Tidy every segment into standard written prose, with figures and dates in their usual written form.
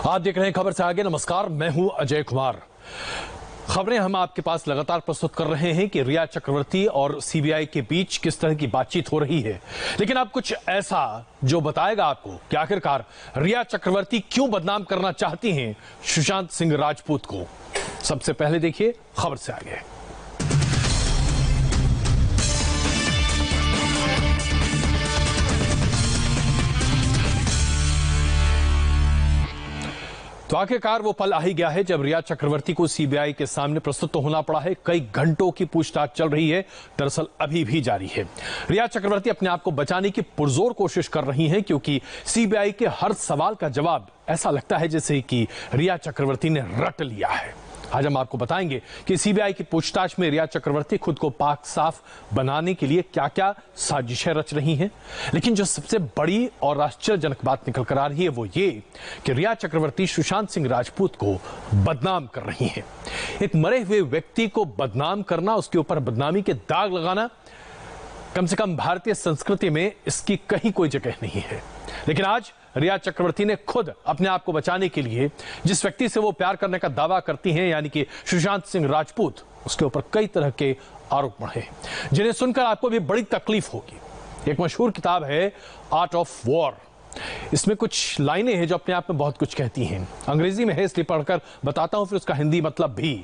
आप देख रहे हैं खबर से आगे। नमस्कार, मैं हूं अजय कुमार। खबरें हम आपके पास लगातार प्रस्तुत कर रहे हैं कि रिया चक्रवर्ती और सीबीआई के बीच किस तरह की बातचीत हो रही है, लेकिन अब कुछ ऐसा जो बताएगा आपको कि आखिरकार रिया चक्रवर्ती क्यों बदनाम करना चाहती हैं सुशांत सिंह राजपूत को। सबसे पहले देखिए खबर से आगे। तो आखिरकार वो पल आ ही गया है जब रिया चक्रवर्ती को सीबीआई के सामने प्रस्तुत तो होना पड़ा है। कई घंटों की पूछताछ चल रही है, दरअसल अभी भी जारी है। रिया चक्रवर्ती अपने आप को बचाने की पुरजोर कोशिश कर रही हैं, क्योंकि सीबीआई के हर सवाल का जवाब ऐसा लगता है जैसे कि रिया चक्रवर्ती ने रट लिया है। आज हम आपको बताएंगे कि सीबीआई की पूछताछ में रिया चक्रवर्ती खुद को पाक साफ बनाने के लिए क्या क्या साजिशें रच रही हैं। लेकिन जो सबसे बड़ी और आश्चर्यजनक बात निकल कर आ रही है वो ये कि रिया चक्रवर्ती सुशांत सिंह राजपूत को बदनाम कर रही हैं। एक मरे हुए व्यक्ति को बदनाम करना, उसके ऊपर बदनामी के दाग लगाना, कम से कम भारतीय संस्कृति में इसकी कहीं कोई जगह नहीं है। लेकिन आज रिया चक्रवर्ती ने खुद अपने आप को बचाने के लिए जिस व्यक्ति से वो प्यार करने का दावा करती हैं, यानी कि सुशांत सिंह राजपूत, उसके ऊपर कई तरह के आरोप बढ़े, जिन्हें सुनकर आपको भी बड़ी तकलीफ होगी। एक मशहूर किताब है आर्ट ऑफ वॉर। इसमें कुछ लाइनें हैं जो अपने आप में बहुत कुछ कहती हैं। अंग्रेजी में है, इसलिए पढ़कर बताता हूं, फिर उसका हिंदी मतलब भी।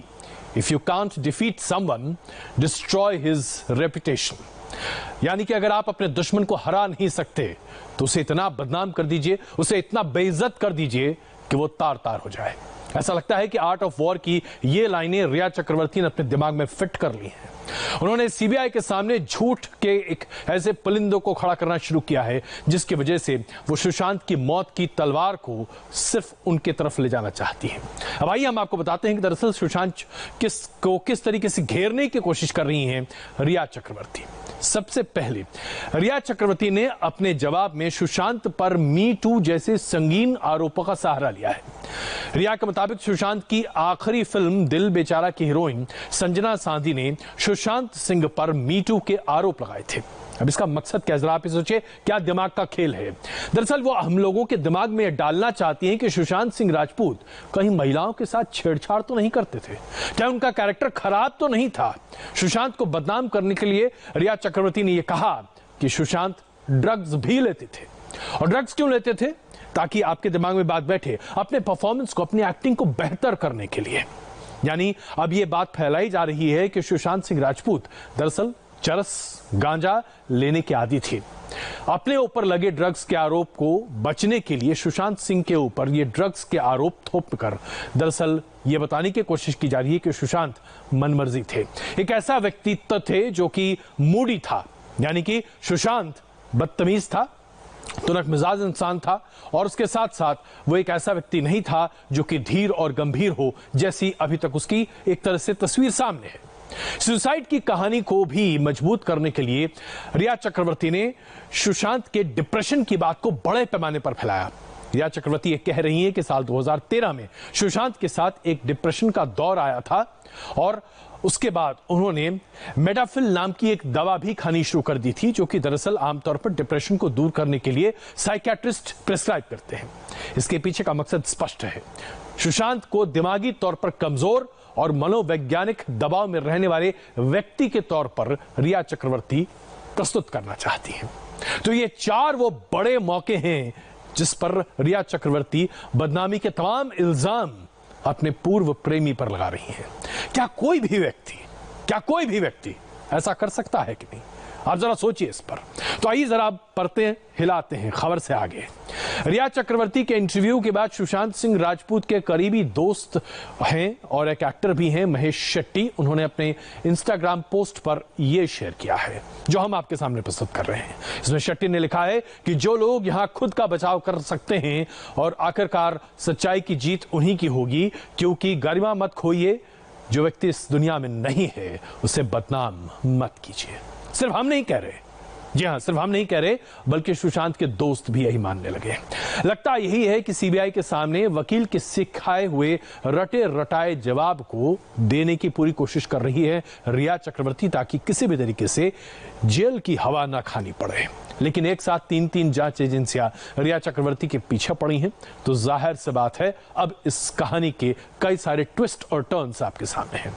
If you can't defeat someone, destroy his reputation. यानी कि अगर आप अपने दुश्मन को हरा नहीं सकते तो उसे इतना बदनाम कर दीजिए, उसे इतना बेइज्जत कर दीजिए कि वो तार तार हो जाए। ऐसा लगता है कि आर्ट ऑफ वॉर की ये लाइनें रिया चक्रवर्ती ने अपने दिमाग में फिट कर ली हैं। उन्होंने सीबीआई के सामने झूठ के एक ऐसे पुलिंदों को खड़ा करना शुरू किया है जिसकी वजह से वो सुशांत की मौत की तलवार को सिर्फ उनके तरफ ले जाना चाहती है। अब आइए हम आपको बताते हैं कि दरअसल सुशांत किस तरीके से घेरने की कोशिश कर रही हैं रिया चक्रवर्ती। सबसे पहले रिया चक्रवर्ती ने अपने जवाब में सुशांत पर मी टू जैसे संगीन आरोपों का सहारा लिया है। रिया के मुताबिक सुशांत की आखिरी फिल्म दिल बेचारा की हीरोइन संजना सांधी ने सुशांत सिंह पर मी टू के आरोप लगाए थे। अब इसका मकसद क्या, जरा आप सोचिए, क्या दिमाग का खेल है। दरअसल वो हम लोगों के दिमाग में डालना चाहती हैं कि सुशांत सिंह राजपूत कहीं महिलाओं के साथ छेड़छाड़ तो नहीं करते थे, क्या उनका कैरेक्टर खराब तो नहीं था। सुशांत को बदनाम करने के लिए रिया चक्रवर्ती ने यह कहा कि सुशांत ड्रग्स भी लेते थे। और ड्रग्स क्यों लेते थे? ताकि आपके दिमाग में बात बैठे, अपने परफॉर्मेंस को, अपनी एक्टिंग को बेहतर करने के लिए। यानी अब यह बात फैलाई जा रही है कि सुशांत सिंह राजपूत दरअसल चरस, गांजा लेने के आदी थे। अपने ऊपर लगे ड्रग्स के आरोप को बचने के लिए सुशांत सिंह के ऊपर ये ड्रग्स के आरोप थोपकर दरअसल ये बताने की कोशिश की जा रही है कि सुशांत मनमर्जी थे, एक ऐसा व्यक्तित्व थे जो कि मूडी था। यानी कि सुशांत बदतमीज था, तुरक मिजाज इंसान था, और उसके साथ साथ वो एक ऐसा व्यक्ति नहीं था जो कि धीर और गंभीर हो, जैसी अभी तक उसकी एक तरह से तस्वीर सामने है। सुसाइड की कहानी को भी मजबूत करने के लिए रिया चक्रवर्ती ने सुशांत के डिप्रेशन की बात को बड़े पैमाने पर फैलाया। रिया चक्रवर्ती ये कह रही हैं कि साल 2013 में सुशांत के साथ एक डिप्रेशन का दौर आया था और उसके बाद उन्होंने मेडाफिल नाम की एक दवा भी खानी शुरू कर दी थी, जो कि दरअसल आमतौर पर डिप्रेशन को दूर करने के लिए साइकियाट्रिस्ट प्रिस्क्राइब करते हैं। इसके पीछे का मकसद स्पष्ट है, सुशांत को दिमागी तौर पर कमजोर और मनोवैज्ञानिक दबाव में रहने वाले व्यक्ति के तौर पर रिया चक्रवर्ती प्रस्तुत करना चाहती हैं। तो ये चार वो बड़े मौके हैं जिस पर रिया चक्रवर्ती बदनामी के तमाम इल्जाम अपने पूर्व प्रेमी पर लगा रही हैं। क्या कोई भी व्यक्ति ऐसा कर सकता है कि नहीं? आप जरा सोचिए इस पर। तो आइए जरा पढ़ते हैं, हिलाते हैं खबर से आगे। रिया चक्रवर्ती के इंटरव्यू के बाद सुशांत सिंह राजपूत के करीबी दोस्त हैं और एक एक्टर भी हैं, महेश शेट्टी। उन्होंने अपने इंस्टाग्राम पोस्ट पर यह शेयर किया है जो हम आपके सामने प्रस्तुत कर रहे हैं। इसमें शेट्टी ने लिखा है कि जो लोग यहां खुद का बचाव कर सकते हैं और आखिरकार सच्चाई की जीत उन्हीं की होगी, क्योंकि गरिमा मत खोइए, जो व्यक्ति इस दुनिया में नहीं है उसे बदनाम मत कीजिए। सिर्फ हम नहीं कह रहे, जी हां, सिर्फ हम नहीं कह रहे बल्कि सुशांत के दोस्त भी यही मानने लगे। लगता यही है कि सीबीआई के सामने वकील के सिखाए हुए रटे रटाए जवाब को देने की पूरी कोशिश कर रही है रिया चक्रवर्ती, ताकि किसी भी तरीके से जेल की हवा ना खानी पड़े। लेकिन एक साथ तीन जांच एजेंसियां रिया चक्रवर्ती के पीछे पड़ी हैं, तो जाहिर सी बात है अब इस कहानी के कई सारे ट्विस्ट और टर्न्स आपके सामने हैं।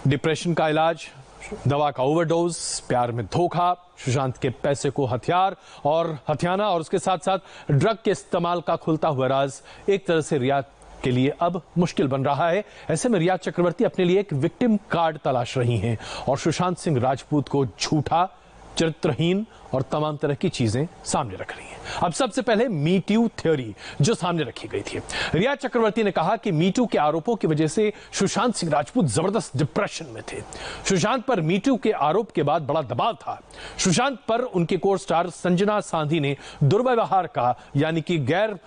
डिप्रेशन का इलाज, दवा का ओवरडोज, प्यार में धोखा, सुशांत के पैसे को हथियाना और उसके साथ साथ ड्रग के इस्तेमाल का खुलता हुआ राज एक तरह से रिया के लिए अब मुश्किल बन रहा है। ऐसे में रिया चक्रवर्ती अपने लिए एक विक्टिम कार्ड तलाश रही हैं और सुशांत सिंह राजपूत को झूठा, चरित्रहीन और तमाम तरह की चीजें सामने रख रही हैं। अब सबसे पहले मी टू थ्योरी जो सामने रखी गई थी। रिया चक्रवर्ती ने कहा कि मी टू के आरोपों की वजह से सुशांत सिंह राजपूत जबरदस्त डिप्रेशन में थे। सुशांत पर मी टू के आरोप के बाद बड़ा दबाव था। सुशांत पर उनके को स्टार संजना सांधी ने दुर्व्यवहार का, यानी कि गैर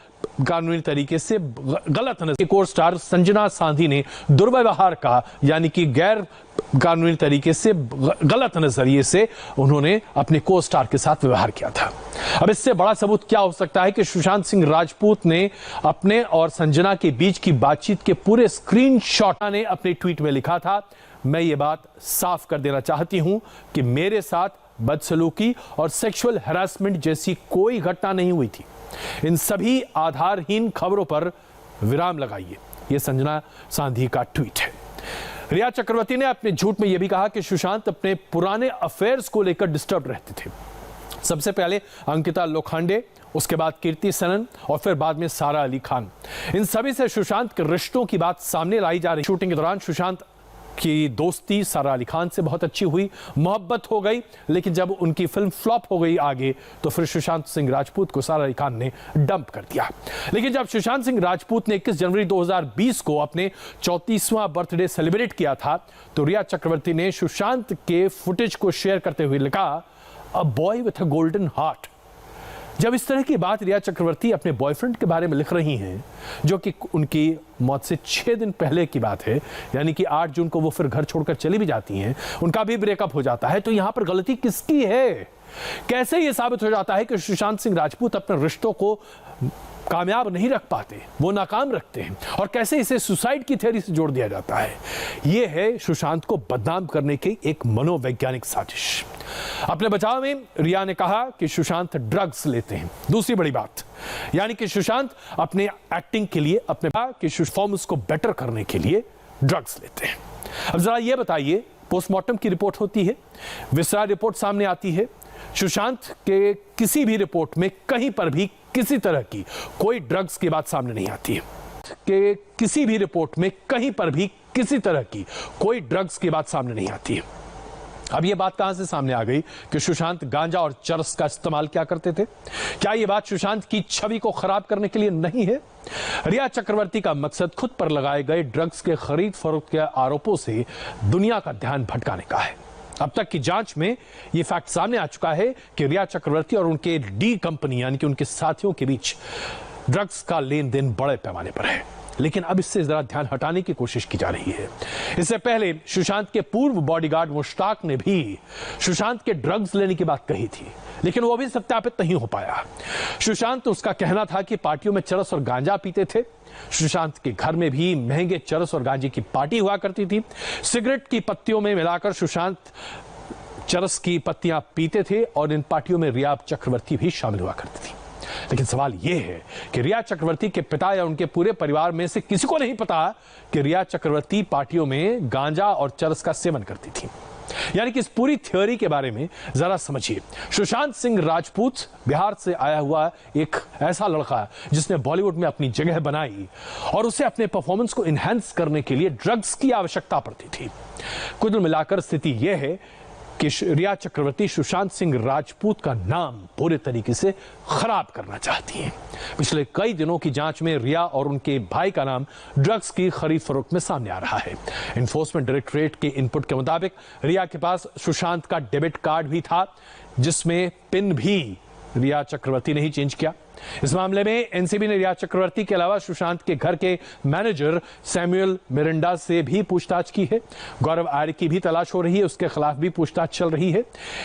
कानूनी तरीके से गलत को स्टार संजना सांधी ने दुर्व्यवहार का, यानी कि गैर कानूनी तरीके से गलत नजरिए से उन्होंने अपने को स्टार के साथ व्यवहार किया था। अब इससे बड़ा सबूत क्या हो सकता है कि सुशांत सिंह राजपूत ने अपने और संजना के बीच की बातचीत के पूरे स्क्रीनशॉट ने अपने ट्वीट में लिखा था, मैं ये बात साफ कर देना चाहती हूं कि मेरे साथ बदसलूकी और सेक्सुअल हैरेसमेंट जैसी कोई घटना नहीं हुई थी। इन सभी आधारहीन खबरों पर विराम लगाइए। यह संजना सांधी का ट्वीट है। रिया चक्रवर्ती ने अपने झूठ में यह भी कहा कि सुशांत अपने पुराने अफेयर्स को लेकर डिस्टर्ब रहते थे। सबसे पहले अंकिता लोखंडे, उसके बाद कीर्ति सनन और फिर बाद में सारा अली खान। इन सभी से सुशांत के रिश्तों की बात सामने लाई जा रही। शूटिंग के दौरान सुशांत की दोस्ती सारा अली खान से बहुत अच्छी हुई, मोहब्बत हो गई, लेकिन जब उनकी फिल्म फ्लॉप हो गई आगे, तो फिर सुशांत सिंह राजपूत को सारा अली खान ने डंप कर दिया। लेकिन जब सुशांत सिंह राजपूत ने 21 जनवरी 2020 को अपने 34वां बर्थडे सेलिब्रेट किया था, तो रिया चक्रवर्ती ने सुशांत के फुटेज को शेयर करते हुए लिखा, a boy with a golden heart. जब इस तरह की बात रिया चक्रवर्ती अपने बॉयफ्रेंड के बारे में लिख रही हैं, जो कि उनकी मौत से 6 दिन पहले की बात है, यानी कि 8 जून को वो फिर घर छोड़कर चली भी जाती हैं, उनका भी ब्रेकअप हो जाता है, तो यहां पर गलती किसकी है? कैसे यह साबित हो जाता है कि सुशांत सिंह राजपूत अपने रिश्तों को कामयाब नहीं रख पाते, वो नाकाम रखते हैं, और कैसे इसे सुसाइड की थ्योरी से जोड़ दिया जाता है? यह है सुशांत को बदनाम करने की एक मनोवैज्ञानिक साजिश। अपने बचाव में रिया ने कहा कि सुशांत ड्रग्स लेते हैं। दूसरी बड़ी बात, यानी कि सुशांत अपने एक्टिंग के लिए, अपने परफॉर्मेंस को बेटर करने के लिए ड्रग्स लेते हैं। अब जरा यह बताइए, पोस्टमार्टम की रिपोर्ट होती है, विसरा रिपोर्ट सामने आती है, सुशांत के किसी भी रिपोर्ट में कहीं पर भी किसी तरह की कोई ड्रग्स की बात सामने नहीं आती है। कि किसी भी रिपोर्ट में कहीं पर भी किसी तरह की कोई ड्रग्स की बात सामने नहीं आती है। अब यह बात कहां से सामने आ गई कि सुशांत गांजा और चरस का इस्तेमाल क्या करते थे? क्या यह बात सुशांत की छवि को खराब करने के लिए नहीं है? रिया चक्रवर्ती का मकसद खुद पर लगाए गए ड्रग्स के खरीद फरोख्त के आरोपों से दुनिया का ध्यान भटकाने का है। अब तक की जांच में यह फैक्ट सामने आ चुका है कि रिया चक्रवर्ती और उनके डी कंपनी, यानी कि उनके साथियों के बीच ड्रग्स का लेन देन बड़े पैमाने पर है। लेकिन अब इससे जरा ध्यान हटाने की कोशिश की जा रही है। इससे पहले सुशांत के पूर्व बॉडीगार्ड मुश्ताक ने भी सुशांत के ड्रग्स लेने की बात कही थी, लेकिन वो भी सत्यापित नहीं हो पाया। सुशांत, उसका कहना था कि पार्टियों में चरस और गांजा पीते थे। सुशांत के घर में भी महंगे चरस और गांजे की पार्टी हुआ करती थी। सिगरेट की पत्तियों में मिलाकर सुशांत चरस की पत्तियां पीते थे और इन पार्टियों में रिया चक्रवर्ती भी शामिल हुआ करती थी। लेकिन सवाल यह है कि रिया चक्रवर्ती के पिता या उनके पूरे परिवार में से किसी को नहीं पता कि रिया चक्रवर्ती पार्टियों में गांजा और चरस का सेवन करती थी। यानी कि इस पूरी थ्योरी के बारे में जरा समझिए। सुशांत सिंह राजपूत बिहार से आया हुआ एक ऐसा लड़का जिसने बॉलीवुड में अपनी जगह बनाई और उसे अपने परफॉर्मेंस को इनहैंस करने के लिए ड्रग्स की आवश्यकता पड़ती थी। कुल मिलाकर स्थिति यह है कि रिया चक्रवर्ती सुशांत सिंह राजपूत का नाम पूरे तरीके से खराब करना चाहती हैं। पिछले कई दिनों की जांच में रिया और उनके भाई का नाम ड्रग्स की खरीद फरोख्त में सामने आ रहा है। एनफोर्समेंट डायरेक्टरेट के इनपुट के मुताबिक रिया के पास सुशांत का डेबिट कार्ड भी था, जिसमें पिन भी रिया चक्रवर्ती ने ही चेंज किया। इस मामले में एनसीबी ने रिया चक्रवर्ती के अलावा सुशांत के घर के मैनेजर सैमुअल मिरांडा से भी पूछताछ की है। गौरव आर्य की भी तलाश हो रही है, उसके खिलाफ भी पूछताछ चल रही है।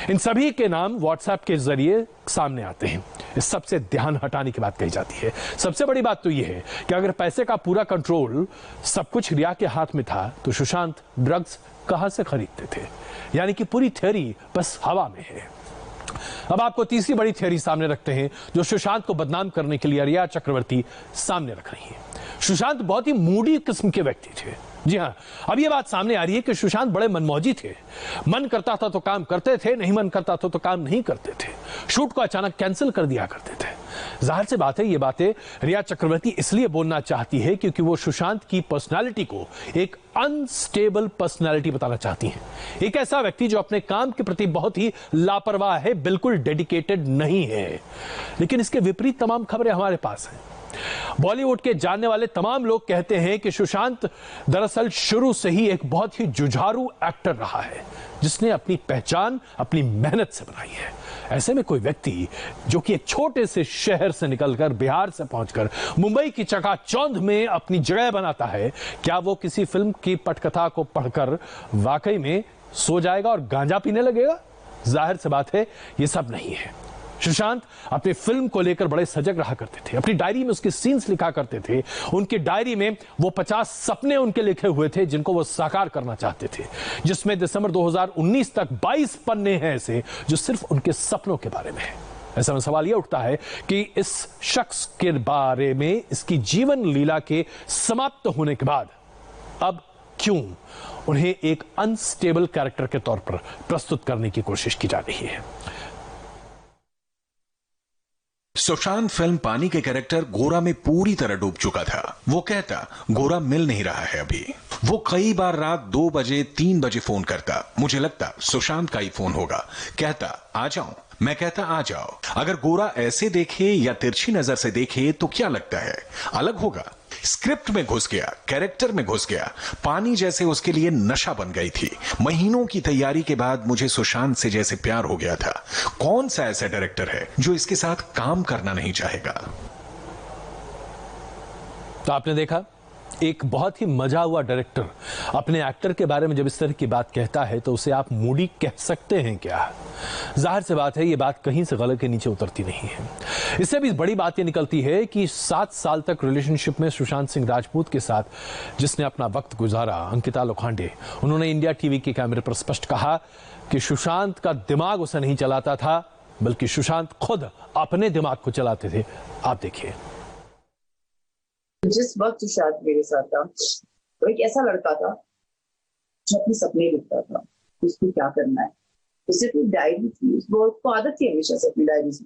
इन सभी के नाम व्हाट्सएप के जरिए सामने आते हैं। इस सबसे ध्यान हटाने की बात कही जाती है। सबसे बड़ी बात तो यह है कि अगर पैसे का पूरा कंट्रोल सब कुछ रिया के हाथ में था तो सुशांत ड्रग्स कहां से खरीदते थे? यानी कि पूरी थ्योरी बस हवा में है। अब आपको तीसरी बड़ी थ्योरी सामने रखते हैं जो सुशांत को बदनाम करने के लिए रिया चक्रवर्ती सामने रख रही है। सुशांत बहुत ही मूडी किस्म के व्यक्ति थे। जी हां, अब यह बात सामने आ रही है कि सुशांत बड़े मनमौजी थे। मन करता था तो काम करते थे, नहीं मन करता था तो काम नहीं करते थे। शूट को अचानक कैंसिल कर दिया करते थे। जाहिर सी बात है, ये बातें रिया चक्रवर्ती इसलिए बोलना चाहती है क्योंकि वो सुशांत की पर्सनालिटी को एक अनस्टेबल पर्सनालिटी बताना चाहती हैं। एक ऐसा व्यक्ति जो अपने काम के प्रति बहुत ही लापरवाह है, बिल्कुल डेडिकेटेड नहीं है। लेकिन इसके विपरीत तमाम खबरें हमारे पास हैं। बॉलीवुड के जानने वाले तमाम लोग कहते हैं कि सुशांत दरअसल शुरू से ही एक बहुत ही जुझारू एक्टर रहा है, जिसने अपनी पहचान अपनी मेहनत से बनाई है। ऐसे में कोई व्यक्ति जो कि एक छोटे से शहर से निकलकर बिहार से पहुंचकर मुंबई की चकाचौंध में अपनी जगह बनाता है, क्या वो किसी फिल्म की पटकथा को पढ़कर वाकई में सो जाएगा और गांजा पीने लगेगा? जाहिर सी बात है, ये सब नहीं है। सुशांत अपनी फिल्म को लेकर बड़े सजग रहा करते थे। अपनी डायरी में उसके सीन्स लिखा करते थे। उनकी डायरी में वो 50 सपने उनके लिखे हुए थे जिनको वो साकार करना चाहते थे, जिसमें दिसंबर 2019 तक 22 पन्ने हैं ऐसे जो सिर्फ उनके सपनों के बारे में है। ऐसा में सवाल यह उठता है कि इस शख्स के बारे में, इसकी जीवन लीला के समाप्त होने के बाद अब क्यों उन्हें एक अनस्टेबल कैरेक्टर के तौर पर प्रस्तुत करने की कोशिश की जा रही है? सुशांत फिल्म पानी के कैरेक्टर गोरा में पूरी तरह डूब चुका था। वो कहता गोरा मिल नहीं रहा है अभी। वो कई बार रात 2 बजे 3 बजे फोन करता। मुझे लगता सुशांत का ही फोन होगा। कहता आ जाऊं। मैं कहता आ जाओ। अगर गोरा ऐसे देखे या तिरछी नजर से देखे तो क्या लगता है अलग होगा? स्क्रिप्ट में घुस गया, कैरेक्टर में घुस गया। पानी जैसे उसके लिए नशा बन गई थी। महीनों की तैयारी के बाद मुझे सुशांत से जैसे प्यार हो गया था। कौन सा ऐसा डायरेक्टर है जो इसके साथ काम करना नहीं चाहेगा? तो आपने देखा, एक बहुत ही मजा हुआ डायरेक्टर अपने एक्टर के बारे में जब इस तरह की बात कहता है तो उसे आप मूडी कह सकते हैं क्या? जाहिर सी बात है, ये बात कहीं से गले के नीचे उतरती नहीं है। इससे भी बड़ी बात ये निकलती है कि 7 साल तक रिलेशनशिप में सुशांत सिंह राजपूत के साथ जिसने अपना वक्त गुजारा, अंकिता लोखंडे, उन्होंने इंडिया टीवी के कैमरे पर स्पष्ट कहा कि सुशांत का दिमाग उसे नहीं चलाता था, बल्कि सुशांत खुद अपने दिमाग को चलाते थे। आप देखिए। जिस वक्त सुशांत मेरे साथ था, तो एक ऐसा लड़का था जो अपने सपने लिखता था, उसको क्या करना है। उससे अपनी डायरी थी, उसको आदत थी हमेशा से अपनी डायरी से,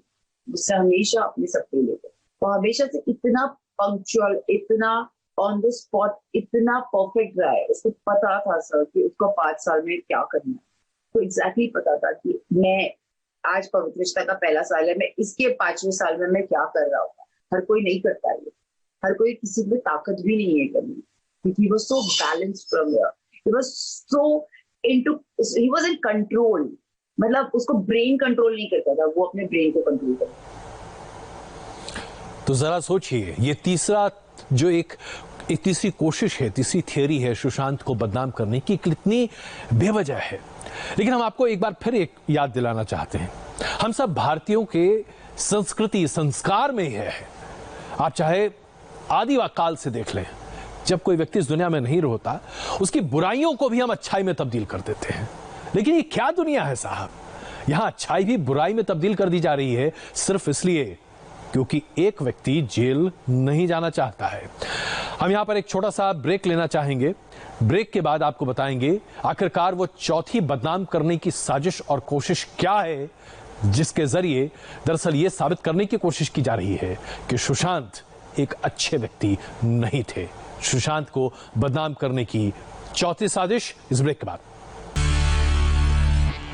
उससे हमेशा अपने सपने लेते। वो हमेशा से इतना पंक्चुअल, इतना ऑन द स्पॉट, इतना परफेक्ट रहा है। उसको पता था सर कि उसको 5 साल में क्या करना है। तो एग्जैक्टली पता था कि मैं आज पवित्र रिश्ता का पहला साल है, मैं इसके 5वें साल में मैं क्या कर रहा हूँ। हर कोई नहीं करता है, हर कोई किसी में ताकत भी नहीं है करनी, क्योंकि he was so balanced from here. He was so into, he was in control. मतलब उसको ब्रेन कंट्रोल नहीं करता था, वो अपने ब्रेन को कंट्रोल करता। तो जरा सोचिए, ये तीसरा जो एक तीसरी कोशिश है, तीसरी थियरी है सुशांत को बदनाम करने की, कितनी बेवजह है। लेकिन हम आपको एक बार फिर एक याद दिलाना चाहते हैं, हम सब भारतीयों के संस्कृति संस्कार में है। आप चाहे आदि काल से देख लें, जब कोई व्यक्ति इस दुनिया में नहीं होता, उसकी बुराइयों को भी हम अच्छाई में तब्दील कर देते हैं। लेकिन ये क्या दुनिया है साहब, यहां अच्छाई भी बुराई में तब्दील कर दी जा रही है, सिर्फ इसलिए क्योंकि एक व्यक्ति जेल नहीं जाना चाहता है। हम यहां पर एक छोटा सा ब्रेक लेना चाहेंगे। ब्रेक के बाद आपको बताएंगे आखिरकार वो चौथी बदनाम करने की साजिश और कोशिश क्या है, जिसके जरिए दरअसल ये साबित करने की कोशिश की जा रही है कि सुशांत एक अच्छे व्यक्ति नहीं थे। सुशांत को बदनाम करने की चौथी साजिश, इस ब्रेक के बाद।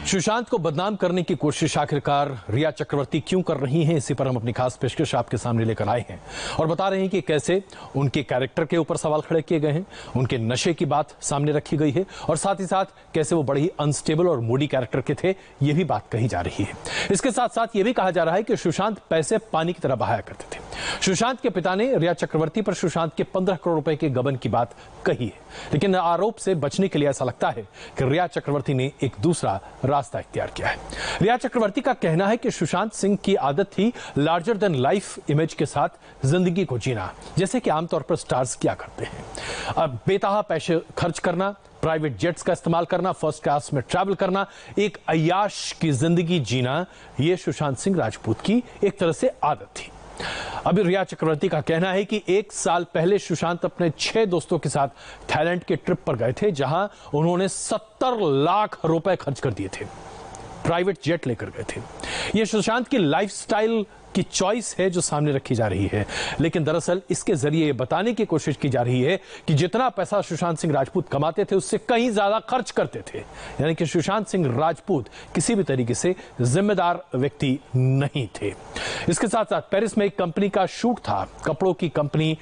सुशांत को बदनाम करने की कोशिश आखिरकार रिया चक्रवर्ती क्यों कर रही हैं, इसी पर हम अपनी खास पेशकश आपके सामने लेकर आए हैं और बता रहे हैं कि कैसे उनके कैरेक्टर के ऊपर सवाल खड़े किए गए हैं, उनके नशे की बात सामने रखी गई है और साथ ही साथ कैसे वो बड़ी ही अनस्टेबल और मूडी कैरेक्टर के थे, ये भी बात कही जा रही है। इसके साथ साथ ये भी कहा जा रहा है कि सुशांत पैसे पानी की तरह बहाया करते थे। सुशांत के पिता ने रिया चक्रवर्ती पर सुशांत के 15 करोड़ रुपए के गबन की बात कही है, लेकिन आरोप से बचने के लिए ऐसा लगता है कि रिया चक्रवर्ती ने एक दूसरा रास्ता इख्तियार किया है। रिया चक्रवर्ती का कहना है कि सुशांत सिंह की आदत थी लार्जर देन लाइफ इमेज के साथ जिंदगी को जीना, जैसे कि आमतौर पर स्टार्स किया करते हैं। अब बेतहा पैसे खर्च करना, प्राइवेट जेट्स का इस्तेमाल करना, फर्स्ट क्लास में ट्रैवल करना, एक अय्याश की जिंदगी जीना, यह सुशांत सिंह राजपूत की एक तरह से आदत थी। अभी रिया चक्रवर्ती का कहना है कि 1 साल पहले सुशांत अपने 6 दोस्तों के साथ थाईलैंड के ट्रिप पर गए थे, जहां उन्होंने 70 लाख रुपए खर्च कर दिए थे, प्राइवेट जेट लेकर गए थे। यह सुशांत की लाइफस्टाइल की चॉइस है जो सामने रखी जा रही है, लेकिन दरअसल इसके जरिए यह बताने की कोशिश की जा रही है कि जितना पैसा सुशांत सिंह राजपूत कमाते थे उससे कहीं ज्यादा खर्च करते थे। यानी कि सुशांत सिंह राजपूत किसी भी तरीके से जिम्मेदार व्यक्ति नहीं थे। इसके साथ साथ पेरिस में एक कंपनी का शूट था, कपड़ों की कंपनी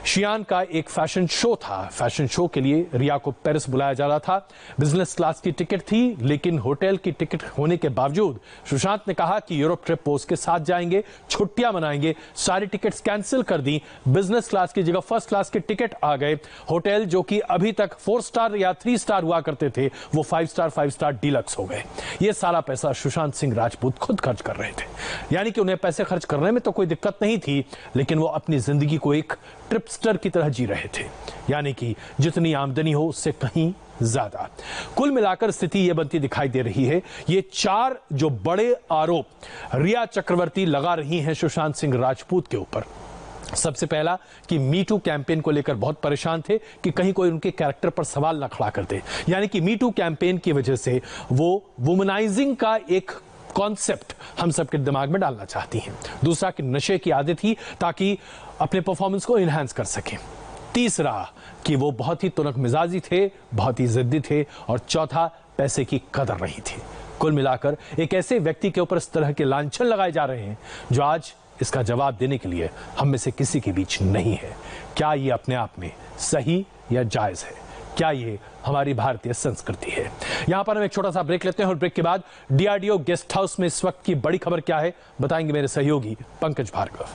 शियान का एक फैशन शो था। फैशन शो के लिए रिया को पेरिस बुलाया जा रहा था। बिजनेस क्लास की टिकट थी, लेकिन होटल की टिकट होने के बावजूद सुशांत ने कहा कि यूरोप ट्रिप पोस्ट के साथ जाएंगे, छुट्टियां मनाएंगे। सारी टिकट्स कैंसिल कर दी, बिजनेस क्लास की जगह फर्स्ट क्लास के टिकट आ गए। होटल जो कि अभी तक 4 स्टार या 3 स्टार हुआ करते थे, वो 5 स्टार डीलक्स हो गए। ये सारा पैसा सुशांत सिंह राजपूत खुद खर्च कर रहे थे। यानी कि उन्हें पैसे खर्च करने में तो कोई दिक्कत नहीं थी, लेकिन वो अपनी जिंदगी को एक ट्रिपस्टर की तरह जी रहे थे, यानी कि जितनी आमदनी हो उससे कहीं ज्यादा। कुल मिलाकर स्थिति यह बनती दिखाई दे रही है। ये 4 जो बड़े आरोप रिया चक्रवर्ती लगा रही हैं सुशांत सिंह राजपूत के ऊपर। सबसे पहला कि मी टू कैंपेन को लेकर बहुत परेशान थे कि कहीं कोई उनके कैरेक्टर पर सवाल न खड़ा कर दे, यानी कि मी टू कैंपेन की वजह से वो वुमनाइजिंग का एक कॉन्सेप्ट हम सबके दिमाग में डालना चाहती हैं। दूसरा कि नशे की आदत थी ताकि अपने परफॉर्मेंस को इनहैंस कर सकें। तीसरा कि वो बहुत ही तुनक मिजाजी थे, बहुत ही जिद्दी थे। और चौथा, पैसे की कदर नहीं थी। कुल मिलाकर एक ऐसे व्यक्ति के ऊपर इस तरह के लांछन लगाए जा रहे हैं जो आज इसका जवाब देने के लिए हम में से किसी के बीच नहीं है। क्या ये अपने आप में सही या जायज है? क्या ये हमारी भारतीय संस्कृति है? यहां पर हम एक छोटा सा ब्रेक लेते हैं और ब्रेक के बाद डीआरडीओ गेस्ट हाउस में इस वक्त की बड़ी खबर क्या है बताएंगे मेरे सहयोगी पंकज भार्गव।